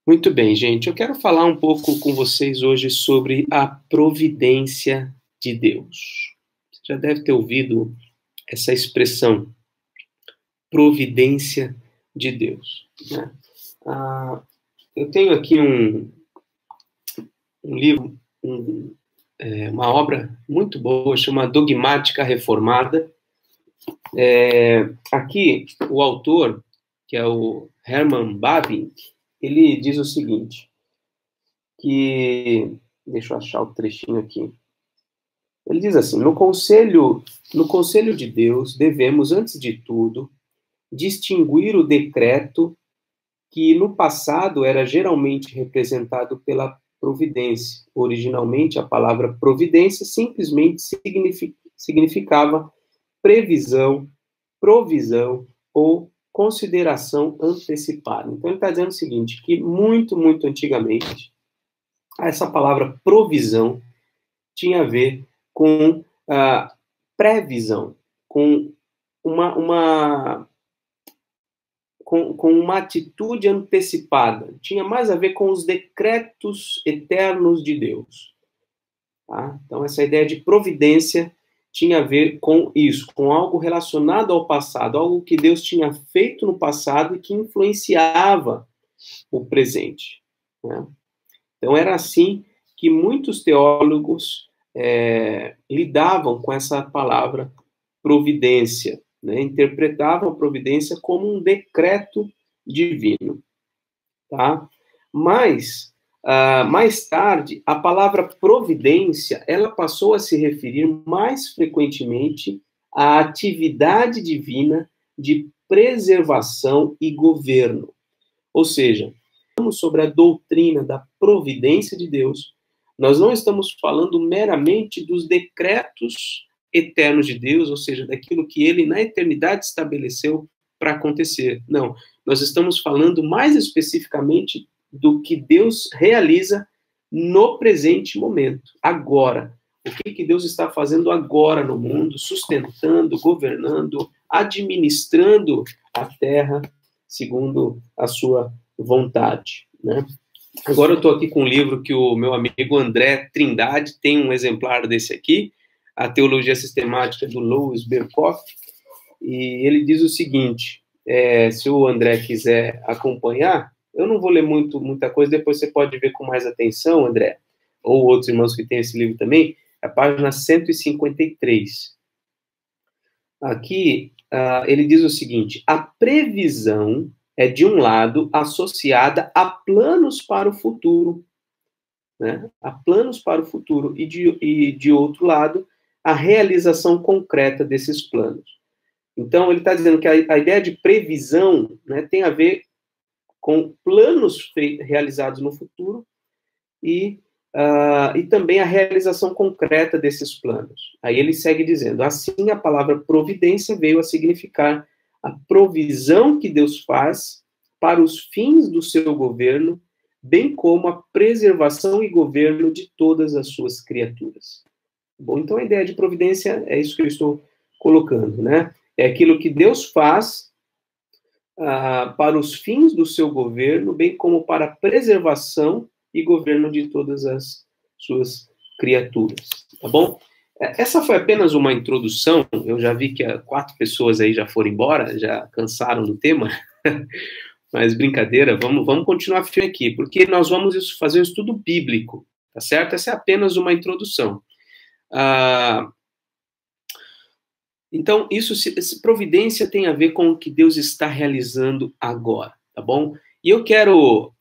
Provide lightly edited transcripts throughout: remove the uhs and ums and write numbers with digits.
Muito bem, gente. Eu quero falar um pouco com vocês hoje sobre a providência de Deus. Você já deve ter ouvido essa expressão, providência de Deus, né? Eu tenho aqui um livro, uma obra muito boa, chama Dogmática Reformada. Aqui, o autor, que é o Herman Bavinck, ele diz o seguinte, deixa eu achar o trechinho aqui. Ele diz assim: no conselho de Deus, devemos, antes de tudo, distinguir o decreto que no passado era geralmente representado pela providência. Originalmente, a palavra providência simplesmente significava previsão, provisão ou consideração antecipada. Então, ele está dizendo o seguinte, que muito, muito antigamente, essa palavra provisão tinha a ver com previsão, com uma atitude antecipada. Tinha mais a ver com os decretos eternos de Deus. Tá? Então, essa ideia de providência tinha a ver com isso, com algo relacionado ao passado, algo que Deus tinha feito no passado e que influenciava o presente. Né? Então, era assim que muitos teólogos lidavam com essa palavra providência, né? Interpretavam a providência como um decreto divino. Tá? Mas, mais tarde, a palavra providência, ela passou a se referir mais frequentemente à atividade divina de preservação e governo. Ou seja, falamos sobre a doutrina da providência de Deus, nós não estamos falando meramente dos decretos eternos de Deus, ou seja, daquilo que ele na eternidade estabeleceu para acontecer. Não, nós estamos falando mais especificamente do que Deus realiza no presente momento, agora. O que Deus está fazendo agora no mundo, sustentando, governando, administrando a terra segundo a sua vontade, né? Agora eu estou aqui com um livro que o meu amigo André Trindade tem um exemplar desse aqui, A Teologia Sistemática do Louis Berkhof, e ele diz o seguinte, se o André quiser acompanhar, eu não vou ler muita coisa, depois você pode ver com mais atenção, André, ou outros irmãos que têm esse livro também, a página 153. Aqui, ele diz o seguinte, a previsão é, de um lado, associada a planos para o futuro, né? A planos para o futuro, e de outro lado, a realização concreta desses planos. Então, ele está dizendo que a ideia de previsão, né, tem a ver com planos realizados no futuro e também a realização concreta desses planos. Aí ele segue dizendo, assim a palavra providência veio a significar a provisão que Deus faz para os fins do seu governo, bem como a preservação e governo de todas as suas criaturas. Bom, então a ideia de providência é isso que eu estou colocando, né? É aquilo que Deus faz para os fins do seu governo, bem como para a preservação e governo de todas as suas criaturas, tá bom? Essa foi apenas uma introdução, eu já vi que 4 pessoas aí já foram embora, já cansaram do tema, mas brincadeira, vamos continuar firme aqui, porque nós vamos fazer um estudo bíblico, tá certo? Essa é apenas uma introdução. Então, essa providência tem a ver com o que Deus está realizando agora, tá bom? E eu quero,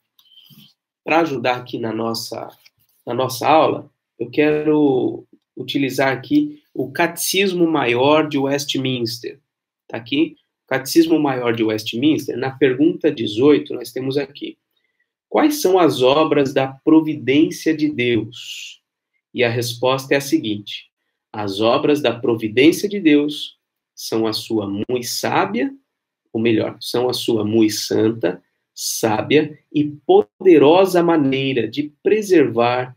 para ajudar aqui na nossa aula, eu quero utilizar aqui o Catecismo Maior de Westminster. Tá aqui? O Catecismo Maior de Westminster, na pergunta 18, nós temos aqui. Quais são as obras da providência de Deus? E a resposta é a seguinte. As obras da providência de Deus são a sua muito sábia, ou melhor, são a sua muito santa, sábia e poderosa maneira de preservar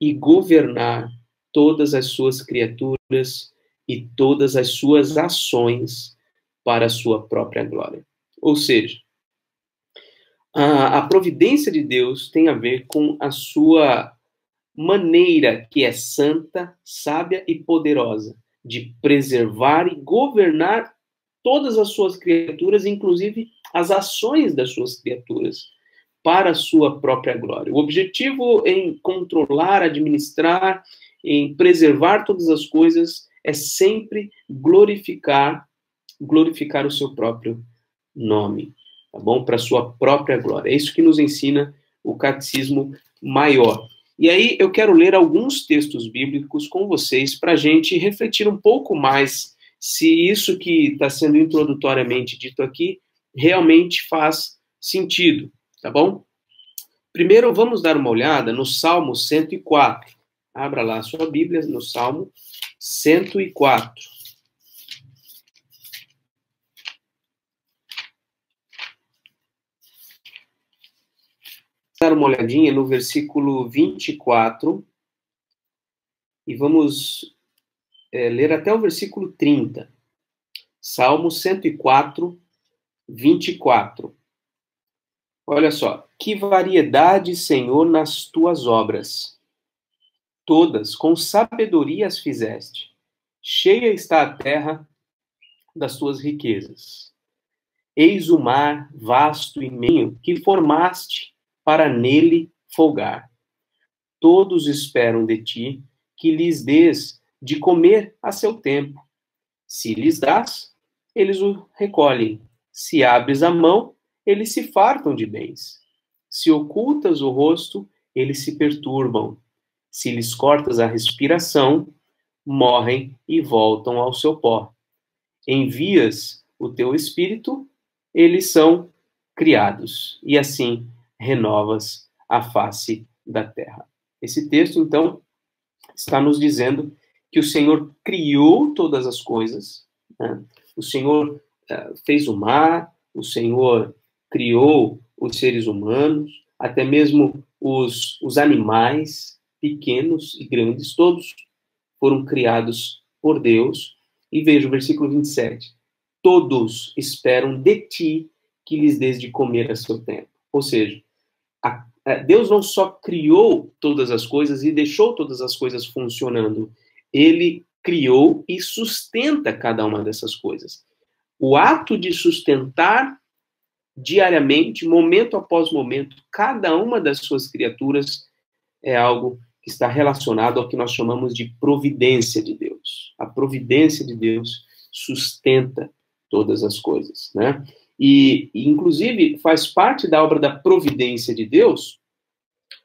e governar todas as suas criaturas e todas as suas ações para a sua própria glória. Ou seja, A providência de Deus tem a ver com a sua maneira, que é santa, sábia e poderosa, de preservar e governar todas as suas criaturas, inclusive as ações das suas criaturas, para a sua própria glória. O objetivo em controlar, administrar, em preservar todas as coisas é sempre glorificar o seu próprio nome, tá bom? Para a sua própria glória. É isso que nos ensina o Catecismo Maior. E aí eu quero ler alguns textos bíblicos com vocês para a gente refletir um pouco mais se isso que está sendo introdutoriamente dito aqui realmente faz sentido, tá bom? Primeiro, vamos dar uma olhada no Salmo 104. Abra lá a sua Bíblia no Salmo 104. Dar uma olhadinha no versículo 24 e vamos ler até o versículo 30. Salmo 104, 24. Olha só. Que variedade, Senhor, nas tuas obras. Todas com sabedoria as fizeste. Cheia está a terra das tuas riquezas. Eis o mar vasto e imenso que formaste para nele folgar. Todos esperam de ti que lhes dês de comer a seu tempo. Se lhes dás, eles o recolhem. Se abres a mão, eles se fartam de bens. Se ocultas o rosto, eles se perturbam. Se lhes cortas a respiração, morrem e voltam ao seu pó. Envias o teu espírito, eles são criados. E assim renovas a face da terra. Esse texto, então, está nos dizendo que o Senhor criou todas as coisas, né? O Senhor fez o mar, o Senhor criou os seres humanos, até mesmo os animais, pequenos e grandes, todos foram criados por Deus. E veja o versículo 27. Todos esperam de ti que lhes dês de comer a seu tempo. Ou seja, Deus não só criou todas as coisas e deixou todas as coisas funcionando, ele criou e sustenta cada uma dessas coisas. O ato de sustentar diariamente, momento após momento, cada uma das suas criaturas é algo que está relacionado ao que nós chamamos de providência de Deus. A providência de Deus sustenta todas as coisas, né? E inclusive, faz parte da obra da providência de Deus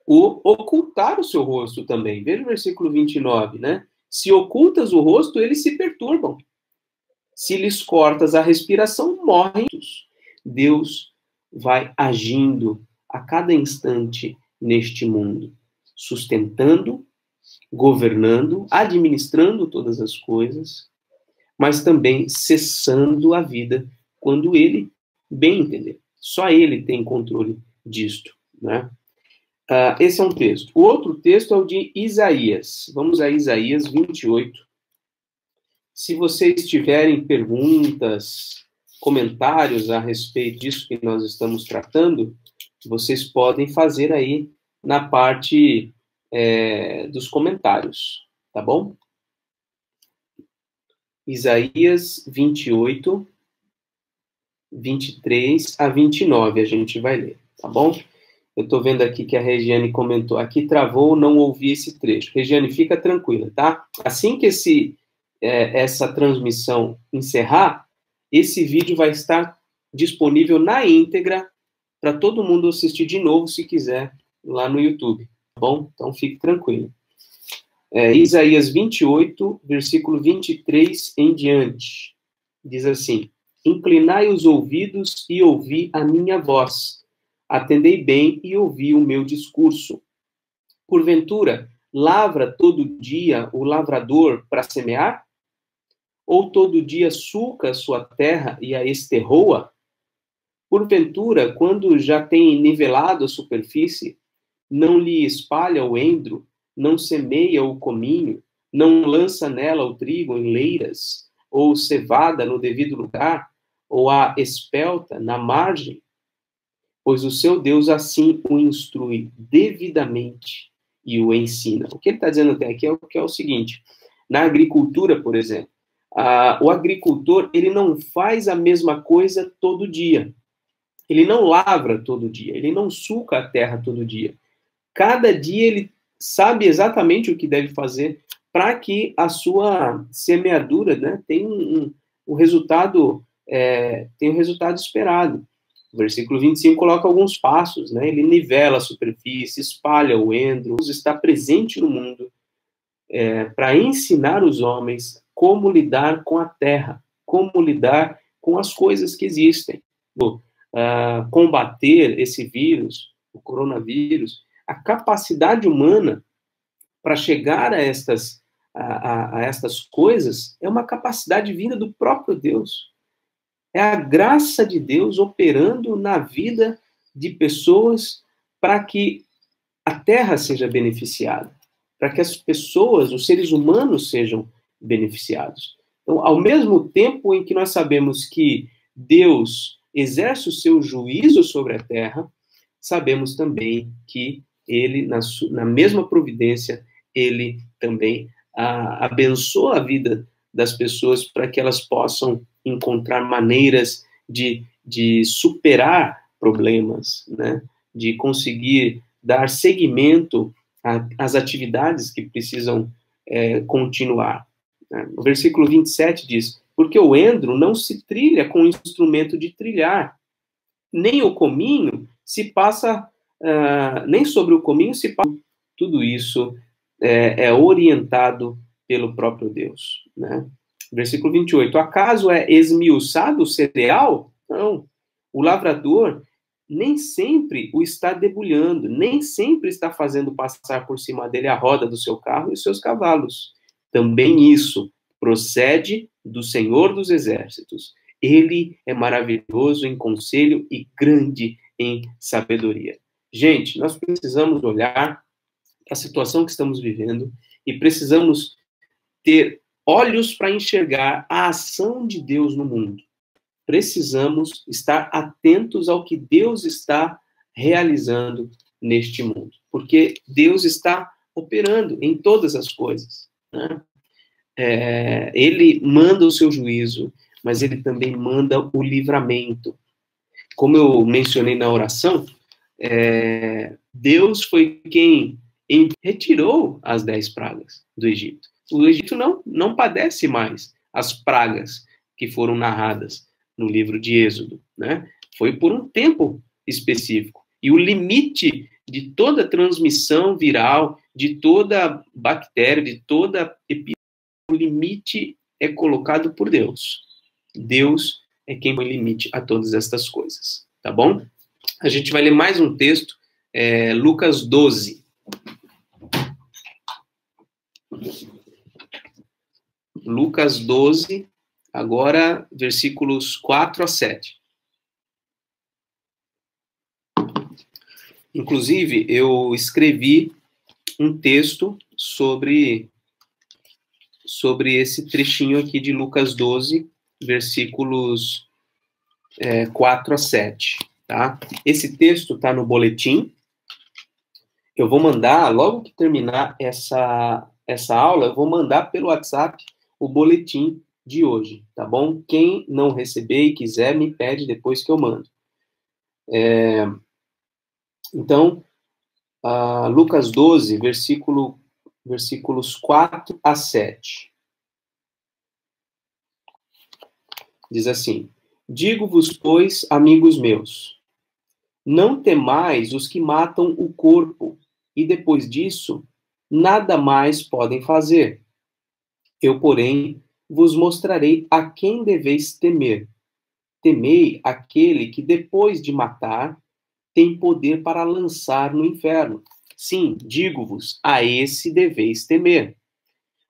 o ocultar o seu rosto também. Veja o versículo 29, né? Se ocultas o rosto, eles se perturbam. Se lhes cortas a respiração, morrem. Deus vai agindo a cada instante neste mundo, sustentando, governando, administrando todas as coisas, mas também cessando a vida quando ele bem entender. Só ele tem controle disto, né? Esse é um texto. O outro texto é o de Isaías. Vamos a Isaías 28. Se vocês tiverem perguntas, comentários a respeito disso que nós estamos tratando, vocês podem fazer aí na parte dos comentários, tá bom? Isaías 28, 23 a 29, a gente vai ler, tá bom? Eu estou vendo aqui que a Regiane comentou, aqui travou, não ouvi esse trecho. Regiane, fica tranquila, tá? Assim que essa transmissão encerrar, esse vídeo vai estar disponível na íntegra para todo mundo assistir de novo, se quiser, lá no YouTube, tá bom? Então, fique tranquilo. Isaías 28, versículo 23 em diante, diz assim, inclinai os ouvidos e ouvi a minha voz, atendei bem e ouvi o meu discurso. Porventura, lavra todo dia o lavrador para semear? Ou todo dia sulca a sua terra e a esterroa? Porventura, quando já tem nivelado a superfície, não lhe espalha o endro, não semeia o cominho, não lança nela o trigo em leiras, ou cevada no devido lugar, ou a espelta na margem? pois o seu Deus assim o instrui devidamente e o ensina. O que ele está dizendo até aqui é o seguinte: na agricultura, por exemplo, o agricultor ele não faz a mesma coisa todo dia. Ele não lavra todo dia, ele não suca a terra todo dia. Cada dia ele sabe exatamente o que deve fazer para que a sua semeadura, né, tenha um resultado, tenha o resultado esperado. O versículo 25 coloca alguns passos, né? Ele nivela a superfície, espalha o endro, está presente no mundo para ensinar os homens como lidar com a terra, como lidar com as coisas que existem. Combater esse vírus, o coronavírus, a capacidade humana para chegar a estas coisas é uma capacidade vinda do próprio Deus. É a graça de Deus operando na vida de pessoas para que a terra seja beneficiada, para que as pessoas, os seres humanos, sejam beneficiados. Então, ao mesmo tempo em que nós sabemos que Deus exerce o seu juízo sobre a terra, sabemos também que ele, na mesma providência, ele também abençoa a vida das pessoas para que elas possam encontrar maneiras de superar problemas, né? De conseguir dar seguimento às atividades que precisam continuar. Né? O versículo 27 diz: porque o endro não se trilha com instrumento de trilhar, nem o cominho se passa, nem sobre o cominho se passa. Tudo isso é orientado pelo próprio Deus. Né? Versículo 28. Acaso é esmiuçado o cereal? Não. O lavrador nem sempre o está debulhando, nem sempre está fazendo passar por cima dele a roda do seu carro e os seus cavalos. Também isso procede do Senhor dos Exércitos. Ele é maravilhoso em conselho e grande em sabedoria. Gente, nós precisamos olhar a situação que estamos vivendo e precisamos ter olhos para enxergar a ação de Deus no mundo. Precisamos estar atentos ao que Deus está realizando neste mundo, porque Deus está operando em todas as coisas. Né? Ele manda o seu juízo, mas ele também manda o livramento. Como eu mencionei na oração, Deus foi quem retirou as 10 pragas do Egito. O Egito não padece mais as pragas que foram narradas no livro de Êxodo, né? Foi por um tempo específico. E o limite de toda transmissão viral, de toda bactéria, de toda epidemia, o limite é colocado por Deus. Deus é quem põe limite a todas estas coisas, tá bom? A gente vai ler mais um texto, Lucas 12. Lucas 12, agora versículos 4 a 7. Inclusive, eu escrevi um texto sobre esse trechinho aqui de Lucas 12, versículos 4 a 7. Tá? Esse texto está no boletim. Eu vou mandar, logo que terminar essa aula, eu vou mandar pelo WhatsApp o boletim de hoje, tá bom? Quem não receber e quiser, me pede depois que eu mando. Então, Lucas 12, versículos 4 a 7. Diz assim: digo-vos, pois, amigos meus, não temais os que matam o corpo, e depois disso, nada mais podem fazer. Eu, porém, vos mostrarei a quem deveis temer. Temei aquele que, depois de matar, tem poder para lançar no inferno. Sim, digo-vos, a esse deveis temer.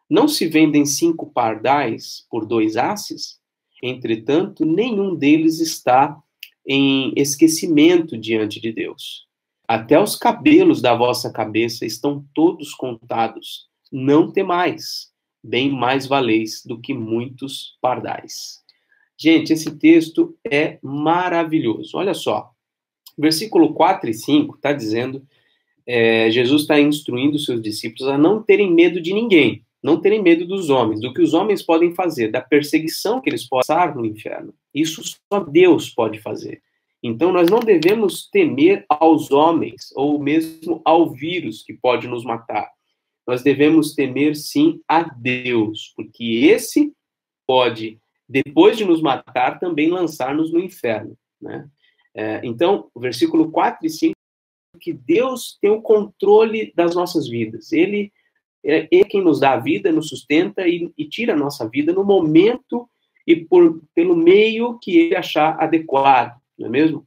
Não se vendem 5 pardais por 2 asses? Entretanto, nenhum deles está em esquecimento diante de Deus. Até os cabelos da vossa cabeça estão todos contados. Não temais, bem mais valeis do que muitos pardais. Gente, esse texto é maravilhoso. Olha só. Versículo 4 e 5 está dizendo, Jesus está instruindo os seus discípulos a não terem medo de ninguém, não terem medo dos homens, do que os homens podem fazer, da perseguição que eles podem passar no inferno. Isso só Deus pode fazer. Então, nós não devemos temer aos homens, ou mesmo ao vírus que pode nos matar. Nós devemos temer, sim, a Deus, porque esse pode, depois de nos matar, também lançar-nos no inferno, né? Então, o versículo 4 e 5, que Deus tem o controle das nossas vidas. Ele é quem nos dá a vida, nos sustenta e tira a nossa vida no momento e pelo meio que ele achar adequado, não é mesmo?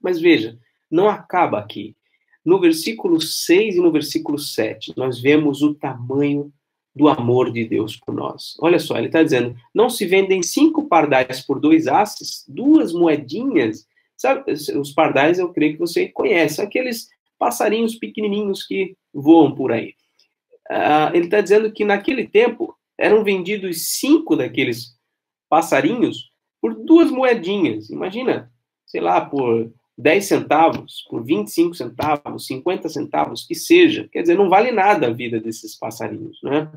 Mas veja, não acaba aqui. No versículo 6 e no versículo 7, nós vemos o tamanho do amor de Deus por nós. Olha só, ele está dizendo, não se vendem 5 pardais por 2 asses, 2 moedinhas. Sabe, os pardais eu creio que você conhece, aqueles passarinhos pequenininhos que voam por aí. Ele está dizendo que naquele tempo eram vendidos 5 daqueles passarinhos por 2 moedinhas. Imagina, sei lá, por 10 centavos, por 25 centavos, 50 centavos, que seja. Quer dizer, não vale nada a vida desses passarinhos, né?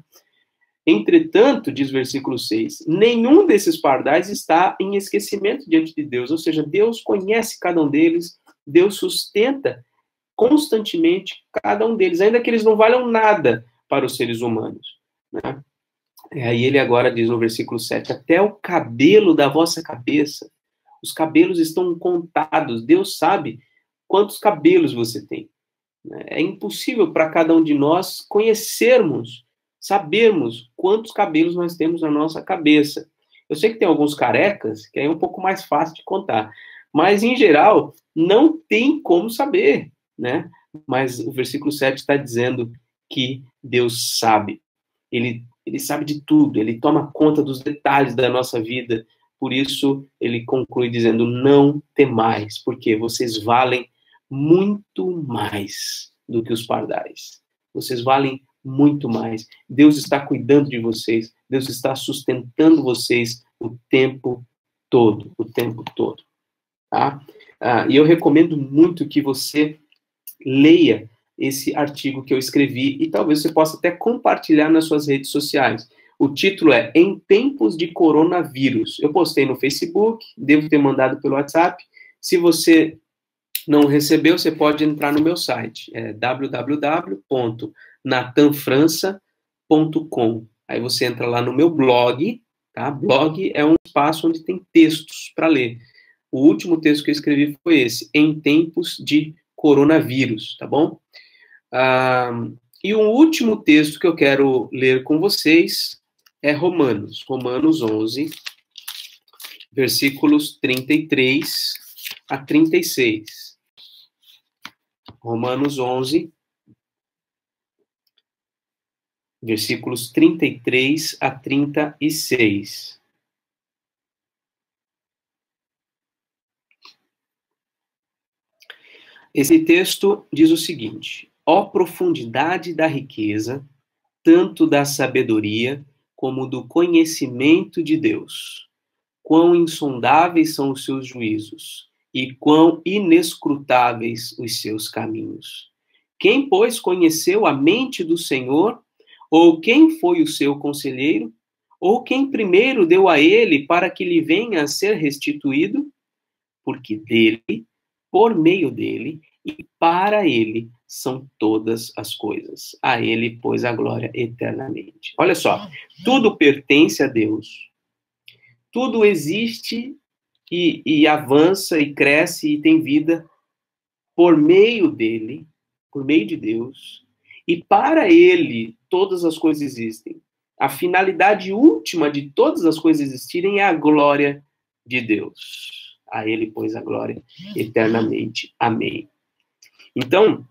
Entretanto, diz o versículo 6, nenhum desses pardais está em esquecimento diante de Deus, ou seja, Deus conhece cada um deles, Deus sustenta constantemente cada um deles, ainda que eles não valham nada para os seres humanos, né? Aí ele agora diz no versículo 7, até o cabelo da vossa cabeça, os cabelos estão contados, Deus sabe quantos cabelos você tem. É impossível para cada um de nós sabermos quantos cabelos nós temos na nossa cabeça. Eu sei que tem alguns carecas, que é um pouco mais fácil de contar, mas, em geral, não tem como saber, né? Mas o versículo 7 está dizendo que Deus sabe. Ele sabe de tudo, ele toma conta dos detalhes da nossa vida. Por isso, ele conclui dizendo, não temais, porque vocês valem muito mais do que os pardais. Vocês valem muito mais. Deus está cuidando de vocês. Deus está sustentando vocês o tempo todo. O tempo todo. Tá? E eu recomendo muito que você leia esse artigo que eu escrevi e talvez você possa até compartilhar nas suas redes sociais. O título é Em Tempos de Coronavírus. Eu postei no Facebook, devo ter mandado pelo WhatsApp. Se você não recebeu, você pode entrar no meu site, www.natanfrança.com. Aí você entra lá no meu blog, tá? Blog é um espaço onde tem textos para ler. O último texto que eu escrevi foi esse, Em Tempos de Coronavírus, tá bom? E o último texto que eu quero ler com vocês é Romanos 11, versículos 33 a 36. Romanos 11, versículos 33 a 36. Esse texto diz o seguinte: ó profundidade da riqueza, tanto da sabedoria como do conhecimento de Deus. Quão insondáveis são os seus juízos e quão inescrutáveis os seus caminhos. Quem, pois, conheceu a mente do Senhor? Ou quem foi o seu conselheiro? Ou quem primeiro deu a ele para que lhe venha a ser restituído? Porque dele, por meio dele e para ele são todas as coisas. A ele, pois, a glória eternamente. Olha só, tudo pertence a Deus. Tudo existe e avança e cresce e tem vida por meio dele, por meio de Deus, e para ele todas as coisas existem. A finalidade última de todas as coisas existirem é a glória de Deus. A ele, pois, a glória eternamente. Amém. Então,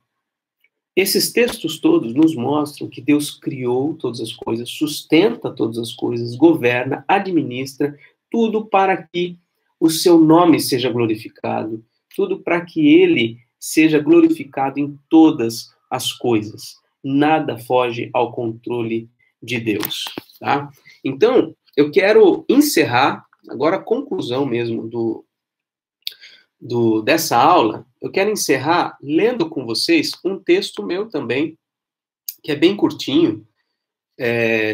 esses textos todos nos mostram que Deus criou todas as coisas, sustenta todas as coisas, governa, administra, tudo para que o seu nome seja glorificado, tudo para que ele seja glorificado em todas as coisas. Nada foge ao controle de Deus, tá? Então, eu quero encerrar, agora a conclusão mesmo dessa aula, eu quero encerrar lendo com vocês um texto meu também, que é bem curtinho,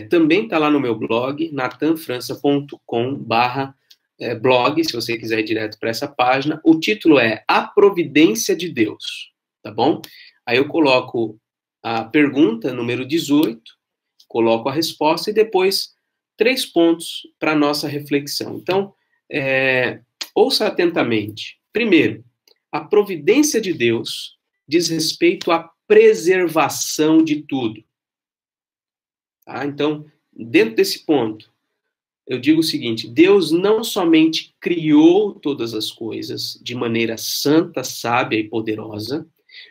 também está lá no meu blog, natanfrança.com/blog, se você quiser ir direto para essa página. O título é A Providência de Deus, tá bom? Aí eu coloco a pergunta, número 18, coloco a resposta e depois 3 pontos para nossa reflexão. Então, ouça atentamente. Primeiro, a providência de Deus diz respeito à preservação de tudo. Tá? Então, dentro desse ponto, eu digo o seguinte: Deus não somente criou todas as coisas de maneira santa, sábia e poderosa,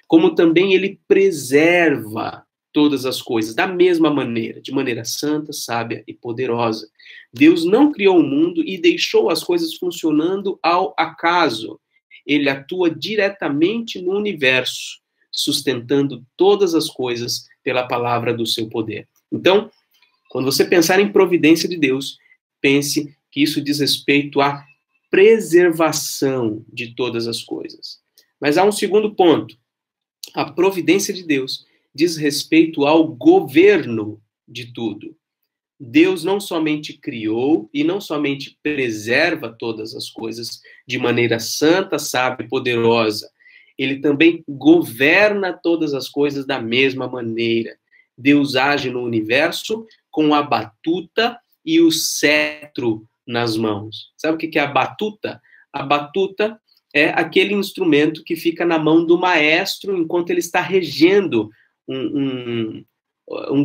como também ele preserva todas as coisas da mesma maneira, de maneira santa, sábia e poderosa. Deus não criou o mundo e deixou as coisas funcionando ao acaso. Ele atua diretamente no universo, sustentando todas as coisas pela palavra do seu poder. Então, quando você pensar em providência de Deus, pense que isso diz respeito à preservação de todas as coisas. Mas há um segundo ponto. A providência de Deus diz respeito ao governo de tudo. Deus não somente criou e não somente preserva todas as coisas de maneira santa, sábia e poderosa, ele também governa todas as coisas da mesma maneira. Deus age no universo com a batuta e o cetro nas mãos. Sabe o que é a batuta? A batuta é aquele instrumento que fica na mão do maestro enquanto ele está regendo um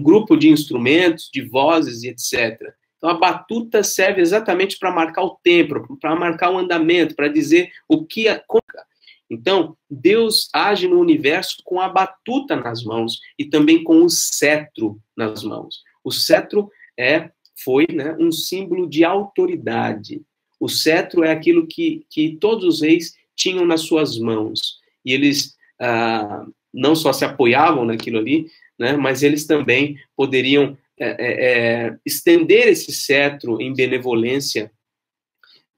grupo de instrumentos, de vozes e etc. Então, a batuta serve exatamente para marcar o tempo, para marcar o andamento, para dizer o que acontece. Então, Deus age no universo com a batuta nas mãos e também com o cetro nas mãos. O cetro foi um símbolo de autoridade. O cetro é aquilo que todos os reis tinham nas suas mãos. E eles não só se apoiavam naquilo ali, mas eles também poderiam estender esse cetro em benevolência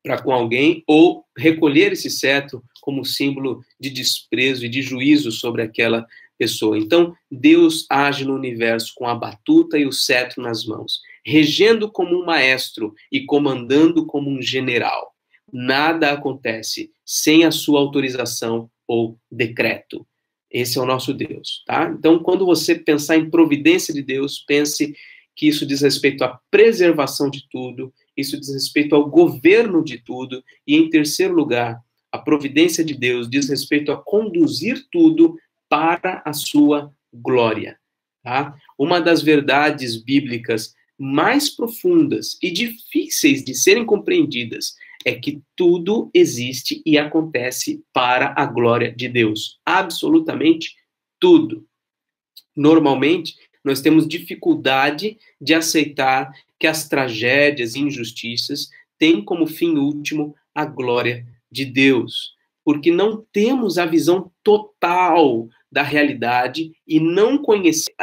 para com alguém, ou recolher esse cetro como símbolo de desprezo e de juízo sobre aquela pessoa. Então, Deus age no universo com a batuta e o cetro nas mãos, regendo como um maestro e comandando como um general. Nada acontece sem a sua autorização ou decreto. Esse é o nosso Deus, tá? Então, quando você pensar em providência de Deus, pense que isso diz respeito à preservação de tudo, isso diz respeito ao governo de tudo, e em terceiro lugar, a providência de Deus diz respeito a conduzir tudo para a sua glória, tá? Uma das verdades bíblicas mais profundas e difíceis de serem compreendidas é que tudo existe e acontece para a glória de Deus. Absolutamente tudo. Normalmente, nós temos dificuldade de aceitar que as tragédias e injustiças têm como fim último a glória de Deus, porque não temos a visão total da realidade e não conhecemos.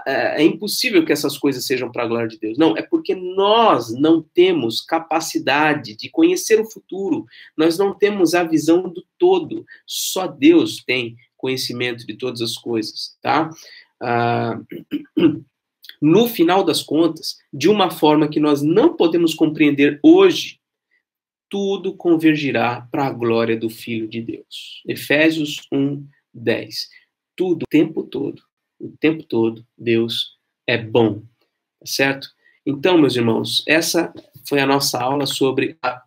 É impossível que essas coisas sejam para a glória de Deus. Não, é porque nós não temos capacidade de conhecer o futuro, nós não temos a visão do todo. Só Deus tem conhecimento de todas as coisas, tá? No final das contas, de uma forma que nós não podemos compreender hoje, tudo convergirá para a glória do Filho de Deus. Efésios 1:10. Tudo, o tempo todo, Deus é bom, certo? Então, meus irmãos, essa foi a nossa aula sobre a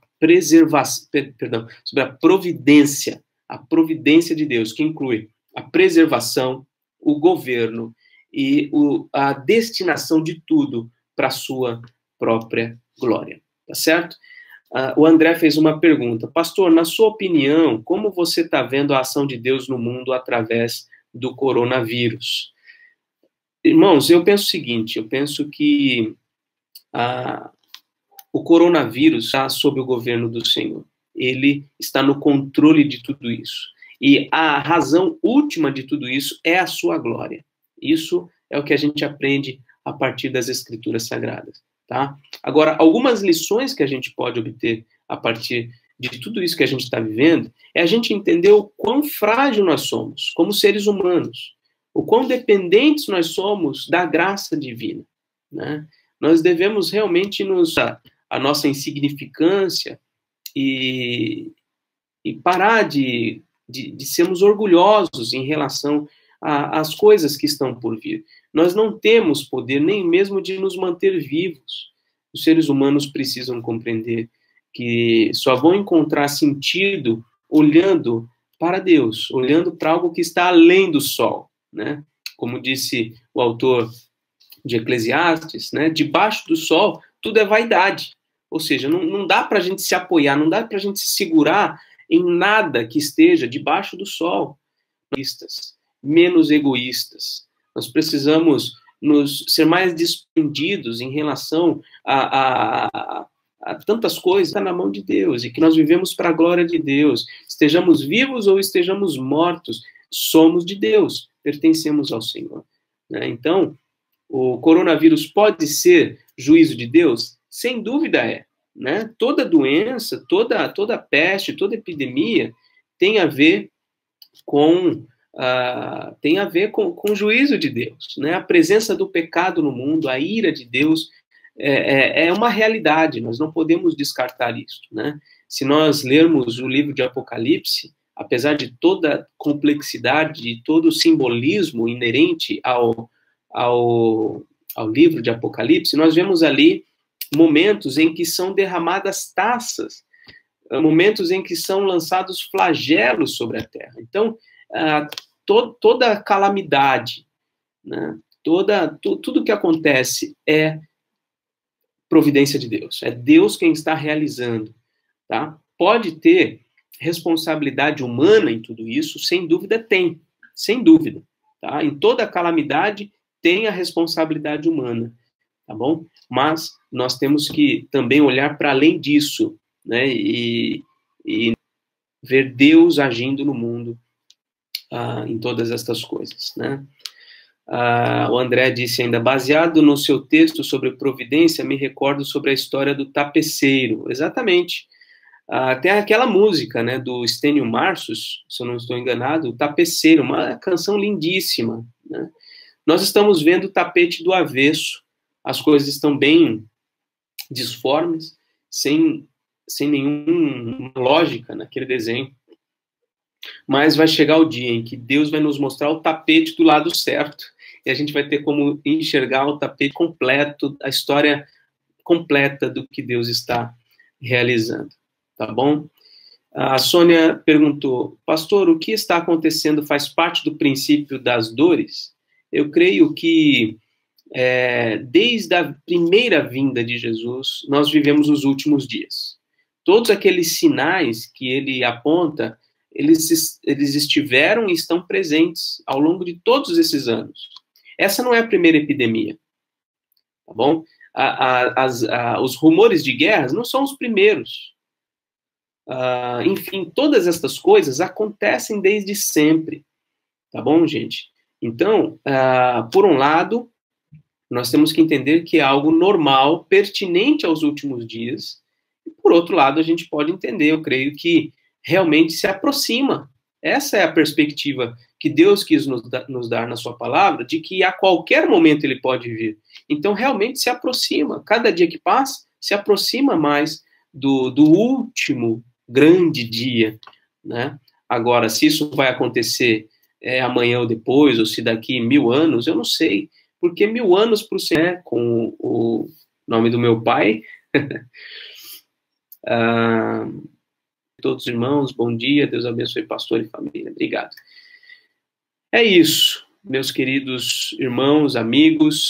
sobre a providência de Deus, que inclui a preservação, o governo e a destinação de tudo para a sua própria glória, tá certo? O André fez uma pergunta. Pastor, na sua opinião, como você está vendo a ação de Deus no mundo através do coronavírus? Irmãos, eu penso o seguinte, eu penso que o coronavírus está sob o governo do Senhor. Ele está no controle de tudo isso. E a razão última de tudo isso é a sua glória. Isso é o que a gente aprende a partir das Escrituras Sagradas, tá? Agora, algumas lições que a gente pode obter a partir de tudo isso que a gente está vivendo é a gente entender o quão frágil nós somos, como seres humanos, o quão dependentes nós somos da graça divina, né? Nós devemos realmente a nossa insignificância e parar de sermos orgulhosos em relação às coisas que estão por vir. Nós não temos poder nem mesmo de nos manter vivos. Os seres humanos precisam compreender que só vão encontrar sentido olhando para Deus, olhando para algo que está além do sol, né? Como disse o autor de Eclesiastes, né? Debaixo do sol tudo é vaidade. Ou seja, não dá para a gente se apoiar, não dá para a gente se segurar em nada que esteja debaixo do sol. Menos egoístas. Nós precisamos ser mais desprendidos em relação a tantas coisas que está na mão de Deus e que nós vivemos para a glória de Deus. Estejamos vivos ou estejamos mortos, somos de Deus, pertencemos ao Senhor, né? Então, o coronavírus pode ser juízo de Deus? Sem dúvida é, né? Toda doença, toda peste, toda epidemia tem a ver com o juízo de Deus, né? A presença do pecado no mundo, a ira de Deus é uma realidade, nós não podemos descartar isso, né? Se nós lermos o livro de Apocalipse, apesar de toda a complexidade e todo o simbolismo inerente ao livro de Apocalipse, nós vemos ali momentos em que são derramadas taças, momentos em que são lançados flagelos sobre a terra. Então, toda a calamidade, né, tudo que acontece é providência de Deus. É Deus quem está realizando, tá? Pode ter responsabilidade humana em tudo isso, sem dúvida tem, sem dúvida, tá? Em toda calamidade tem a responsabilidade humana, tá bom? Mas nós temos que também olhar para além disso, né? E ver Deus agindo no mundo em todas estas coisas, né? O André disse ainda, baseado no seu texto sobre providência, me recordo sobre a história do tapeceiro. Exatamente. Tem aquela música, né, do Stênio Marços, se eu não estou enganado, o Tapeceiro, uma canção lindíssima, né? Nós estamos vendo o tapete do avesso, as coisas estão bem disformes, sem nenhuma lógica naquele desenho. Mas vai chegar o dia em que Deus vai nos mostrar o tapete do lado certo, e a gente vai ter como enxergar o tapete completo, a história completa do que Deus está realizando, tá bom? A Sônia perguntou, pastor, o que está acontecendo faz parte do princípio das dores? Eu creio que desde a primeira vinda de Jesus, nós vivemos os últimos dias. Todos aqueles sinais que ele aponta, eles estiveram e estão presentes ao longo de todos esses anos. Essa não é a primeira epidemia, tá bom? Os rumores de guerras não são os primeiros. Enfim, todas estas coisas acontecem desde sempre, tá bom, gente? Então, por um lado, nós temos que entender que é algo normal, pertinente aos últimos dias, e por outro lado, a gente pode entender, eu creio que realmente se aproxima. Essa é a perspectiva que Deus quis nos dar na sua palavra, de que a qualquer momento ele pode vir. Então, realmente se aproxima. Cada dia que passa, se aproxima mais do último grande dia, né? Agora, se isso vai acontecer amanhã ou depois, ou se daqui 1000 anos, eu não sei. Porque 1000 anos para o Senhor, com o nome do meu pai... todos os irmãos, bom dia, Deus abençoe pastor e família, obrigado. É isso, meus queridos irmãos, amigos,